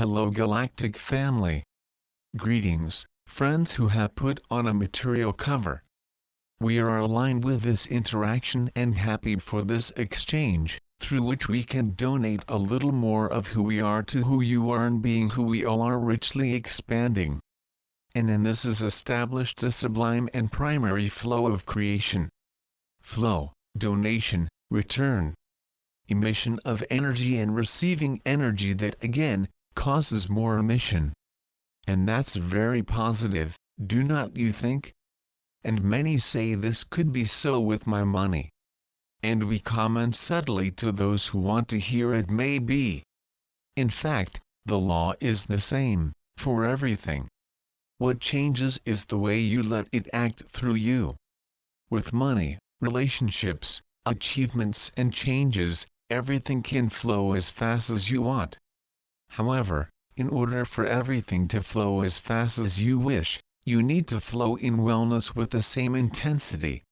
Hello Galactic family. Greetings, friends who have put on a material cover. We are aligned with this interaction and happy for this exchange, through which we can donate a little more of who we are to who you are, and being who we all are richly expanding. And in this is established a sublime and primary flow of creation. Flow, donation, return. Emission of energy and receiving energy that again, causes more emission. And that's very positive, do not you think? And many say this could be so with my money. And we comment subtly to those who want to hear it may be. In fact, the law is the same, for everything. What changes is the way you let it act through you. With money, relationships, achievements and changes, everything can flow as fast as you want. However, in order for everything to flow as fast as you wish, you need to flow in wellness with the same intensity.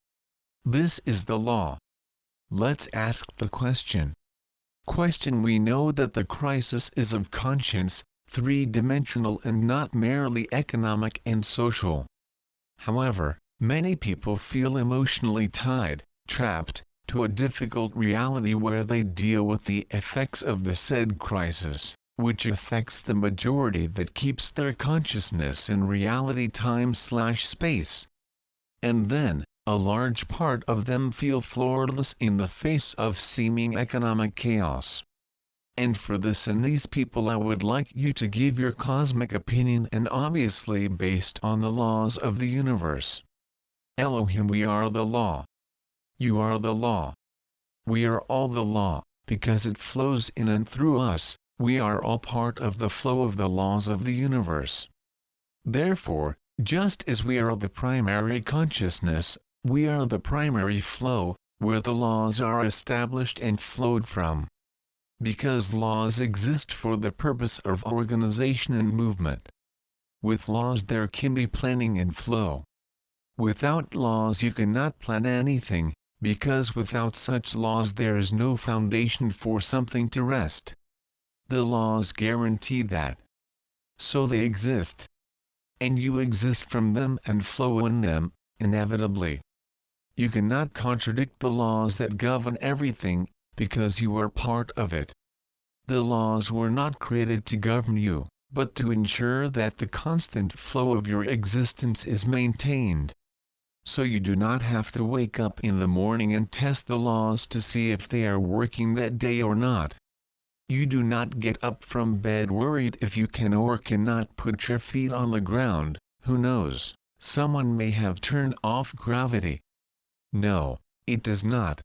This is the law. Let's ask the question. We know that the crisis is of conscience, three-dimensional and not merely economic and social. However, many people feel emotionally tied, trapped, to a difficult reality where they deal with the effects of the said crisis, which affects the majority that keeps their consciousness in reality time/space. And then, a large part of them feel floorless in the face of seeming economic chaos. And for this and these people I would like you to give your cosmic opinion, and obviously based on the laws of the universe. Elohim, we are the law. You are the law. We are all the law, because it flows in and through us. We are all part of the flow of the laws of the universe. Therefore, just as we are the primary consciousness, we are the primary flow, where the laws are established and flowed from. Because laws exist for the purpose of organization and movement. With laws there can be planning and flow. Without laws you cannot plan anything, because without such laws there is no foundation for something to rest. The laws guarantee that. So they exist. And you exist from them and flow in them, inevitably. You cannot contradict the laws that govern everything, because you are part of it. The laws were not created to govern you, but to ensure that the constant flow of your existence is maintained. So you do not have to wake up in the morning and test the laws to see if they are working that day or not. You do not get up from bed worried if you can or cannot put your feet on the ground. Who knows, someone may have turned off gravity. No, it does not.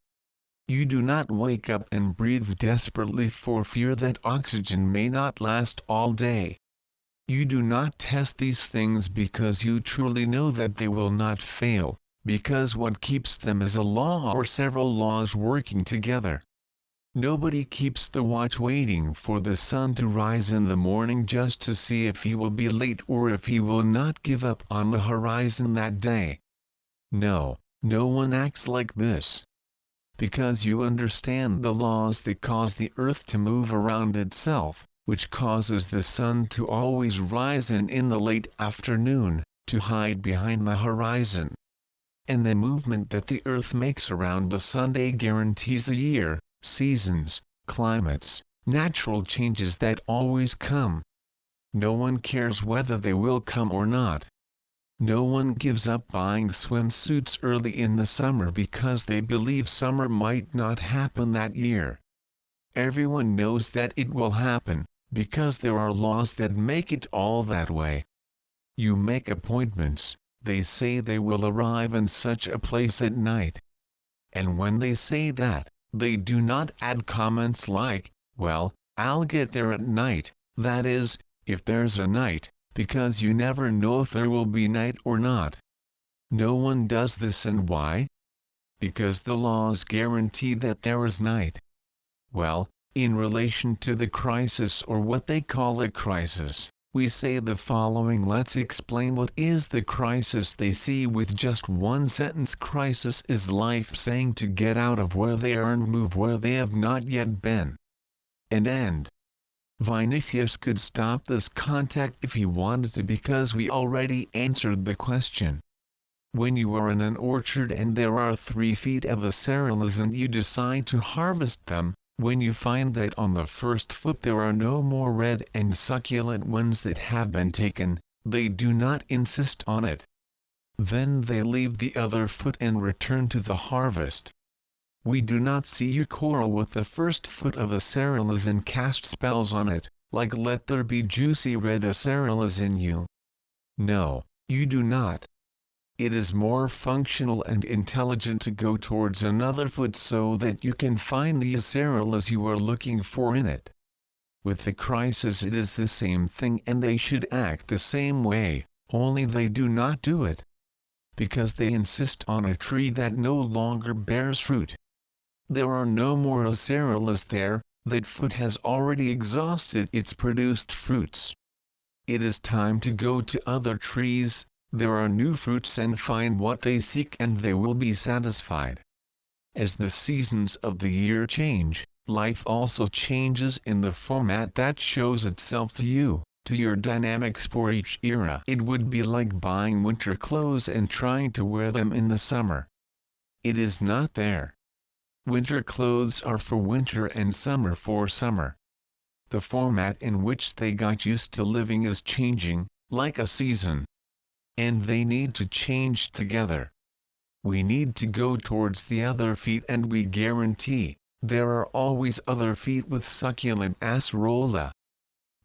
You do not wake up and breathe desperately for fear that oxygen may not last all day. You do not test these things because you truly know that they will not fail, because what keeps them is a law or several laws working together. Nobody keeps the watch waiting for the sun to rise in the morning just to see if he will be late or if he will not give up on the horizon that day. No, no one acts like this. Because you understand the laws that cause the earth to move around itself, which causes the sun to always rise and in the late afternoon, to hide behind the horizon. And the movement that the earth makes around the Sunday guarantees a year, seasons, climates, natural changes that always come. No one cares whether they will come or not. No one gives up buying swimsuits early in the summer because they believe summer might not happen that year. Everyone knows that it will happen, because there are laws that make it all that way. You make appointments, they say they will arrive in such a place at night. And when they say that, they do not add comments like, well, I'll get there at night, that is, if there's a night, because you never know if there will be night or not. No one does this, and why? Because the laws guarantee that there is night. Well, in relation to the crisis, or what they call a crisis, we say the following. Let's explain what is the crisis they see with just one sentence. Crisis is life saying to get out of where they are and move where they have not yet been. And end. Vinicius could stop this contact if he wanted to because we already answered the question. When you are in an orchard and there are 3 feet of acerolas and you decide to harvest them, when you find that on the first foot there are no more red and succulent ones that have been taken, they do not insist on it. Then they leave the other foot and return to the harvest. We do not see you quarrel with the first foot of acerolas and cast spells on it, like let there be juicy red acerolas in you. No, you do not. It is more functional and intelligent to go towards another foot so that you can find the acerolas you are looking for in it. With the crisis it is the same thing, and they should act the same way, only they do not do it. Because they insist on a tree that no longer bears fruit. There are no more acerolas there, that foot has already exhausted its produced fruits. It is time to go to other trees, there are new fruits, and find what they seek and they will be satisfied. As the seasons of the year change, life also changes in the format that shows itself to you, to your dynamics for each era. It would be like buying winter clothes and trying to wear them in the summer. It is not there. Winter clothes are for winter and summer for summer. The format in which they got used to living is changing, like a season. And they need to change together. We need to go towards the other feet, and we guarantee, there are always other feet with succulent acerola.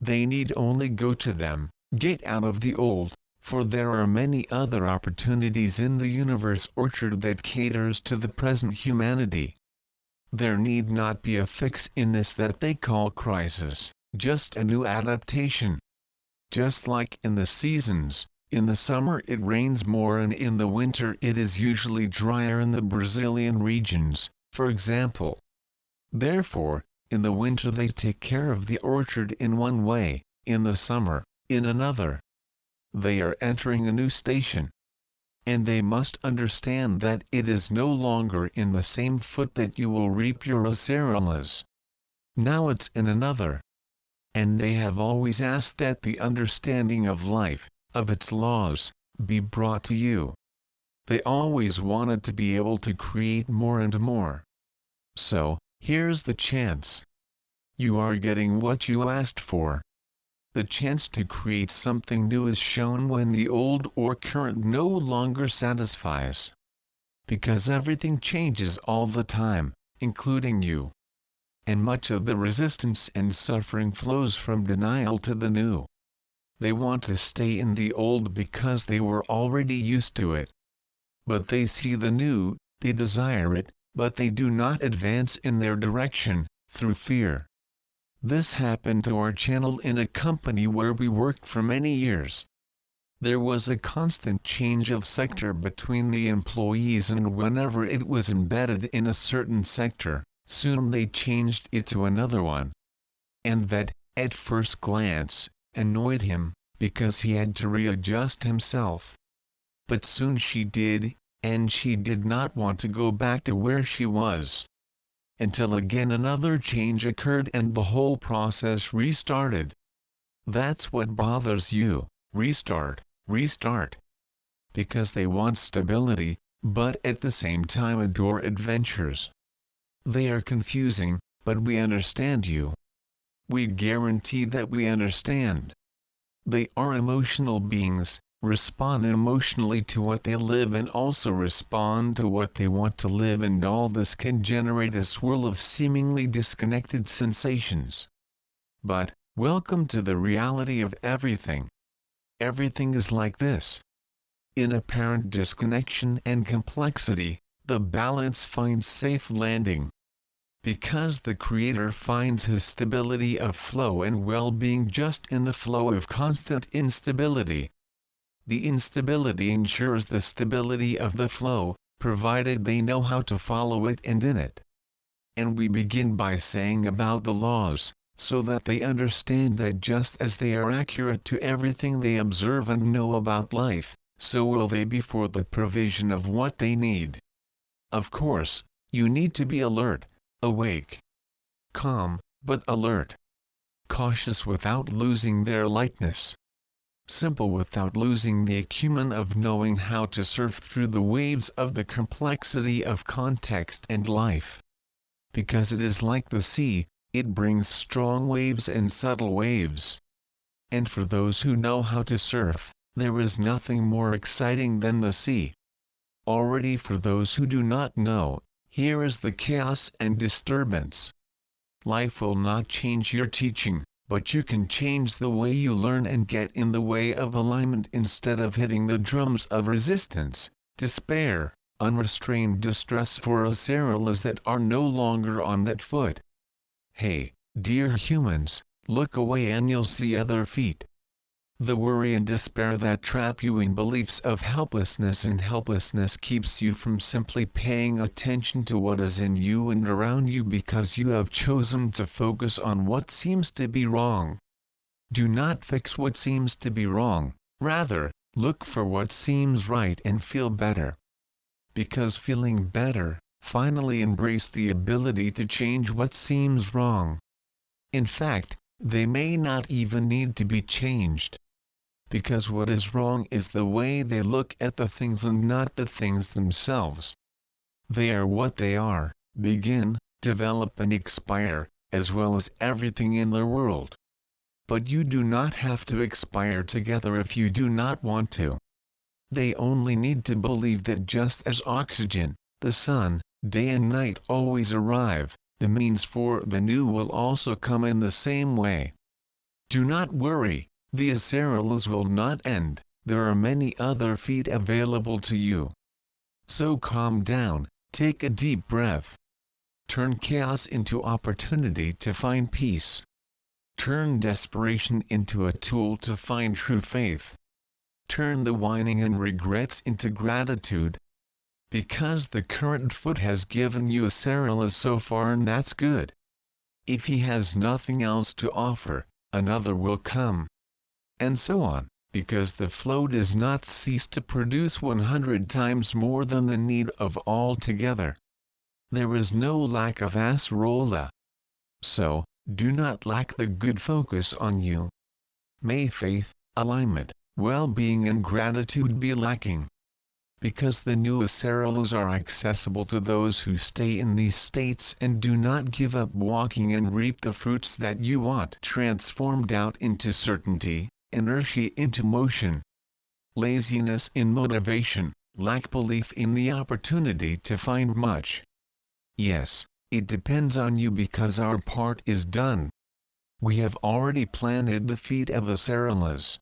They need only go to them, get out of the old, for there are many other opportunities in the universe orchard that caters to the present humanity. There need not be a fix in this that they call crisis, just a new adaptation. Just like in the seasons, in the summer it rains more and in the winter it is usually drier in the Brazilian regions, for example. Therefore, in the winter they take care of the orchard in one way, in the summer, in another. They are entering a new station. And they must understand that it is no longer in the same foot that you will reap your acerolas. Now it's in another. And they have always asked that the understanding of life, of its laws, be brought to you. They always wanted to be able to create more and more. So, here's the chance. You are getting what you asked for. The chance to create something new is shown when the old or current no longer satisfies. Because everything changes all the time, including you. And much of the resistance and suffering flows from denial to the new. They want to stay in the old because they were already used to it. But they see the new, they desire it, but they do not advance in their direction, through fear. This happened to our channel in a company where we worked for many years. There was a constant change of sector between the employees, and whenever it was embedded in a certain sector, soon they changed it to another one. And that, at first glance, annoyed him, because he had to readjust himself. But soon she did, and she did not want to go back to where she was. Until again another change occurred and the whole process restarted. That's what bothers you, restart, restart. Because they want stability, but at the same time adore adventures. They are confusing, but we understand you. We guarantee that we understand. They are emotional beings, respond emotionally to what they live and also respond to what they want to live, and all this can generate a swirl of seemingly disconnected sensations. But, welcome to the reality of everything. Everything is like this. In apparent disconnection and complexity, the balance finds safe landing. Because the Creator finds his stability of flow and well-being just in the flow of constant instability. The instability ensures the stability of the flow, provided they know how to follow it and in it. And we begin by saying about the laws, so that they understand that just as they are accurate to everything they observe and know about life, so will they be for the provision of what they need. Of course, you need to be alert, awake, calm, but alert. cautious without losing their lightness, simple without losing the acumen of knowing how to surf through the waves of the complexity of context and life. Because it is like the sea, it brings strong waves and subtle waves. And for those who know how to surf, there is nothing more exciting than the sea. Already for those who do not know, here is the chaos and disturbance. Life will not change your teaching, but you can change the way you learn and get in the way of alignment instead of hitting the drums of resistance, despair, unrestrained distress for acerales that are no longer on that foot. Hey, dear humans, look away and you'll see other feet. The worry and despair that trap you in beliefs of helplessness, and helplessness keeps you from simply paying attention to what is in you and around you because you have chosen to focus on what seems to be wrong. Do not fix what seems to be wrong, rather, look for what seems right and feel better. Because feeling better, finally embrace the ability to change what seems wrong. In fact, they may not even need to be changed. Because what is wrong is the way they look at the things and not the things themselves. They are what they are, begin, develop and expire, as well as everything in the world. But you do not have to expire together if you do not want to. They only need to believe that just as oxygen, the sun, day and night always arrive, the means for the new will also come in the same way. Do not worry. The acerales will not end, there are many other feet available to you. So calm down, take a deep breath. Turn chaos into opportunity to find peace. Turn desperation into a tool to find true faith. Turn the whining and regrets into gratitude. Because the current foot has given you acerales so far, and that's good. If he has nothing else to offer, another will come. And so on, because the flow does not cease to produce 100 times more than the need of all together. There is no lack of acerola. So, do not lack the good focus on you. May faith, alignment, well-being and gratitude be lacking. Because the new acerales are accessible to those who stay in these states and do not give up walking and reap the fruits that you want transformed doubt into certainty, inertia into motion, laziness in motivation, lack belief in the opportunity to find much. Yes, it depends on you because our part is done. We have already planted the feet of acerales.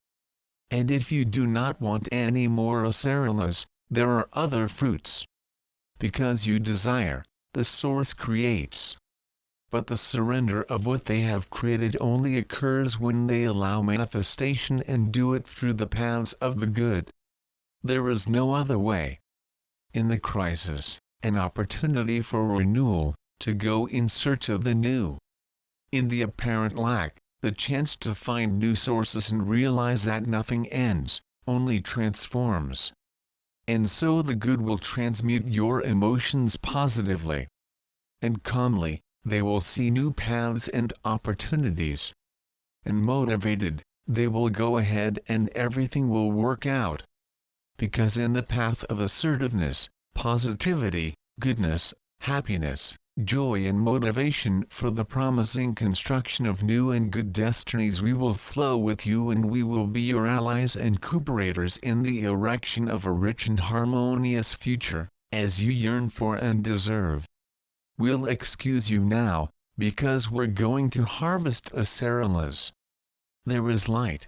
And if you do not want any more acerales, there are other fruits. Because you desire, the source creates. But the surrender of what they have created only occurs when they allow manifestation and do it through the paths of the good. There is no other way. In the crisis, an opportunity for renewal, to go in search of the new. In the apparent lack, the chance to find new sources and realize that nothing ends, only transforms. And so the good will transmute your emotions positively and calmly. They will see new paths and opportunities. And motivated, they will go ahead and everything will work out. Because in the path of assertiveness, positivity, goodness, happiness, joy and motivation for the promising construction of new and good destinies, we will flow with you and we will be your allies and cooperators in the erection of a rich and harmonious future, as you yearn for and deserve. We'll excuse you now, because we're going to harvest acerales. There is light,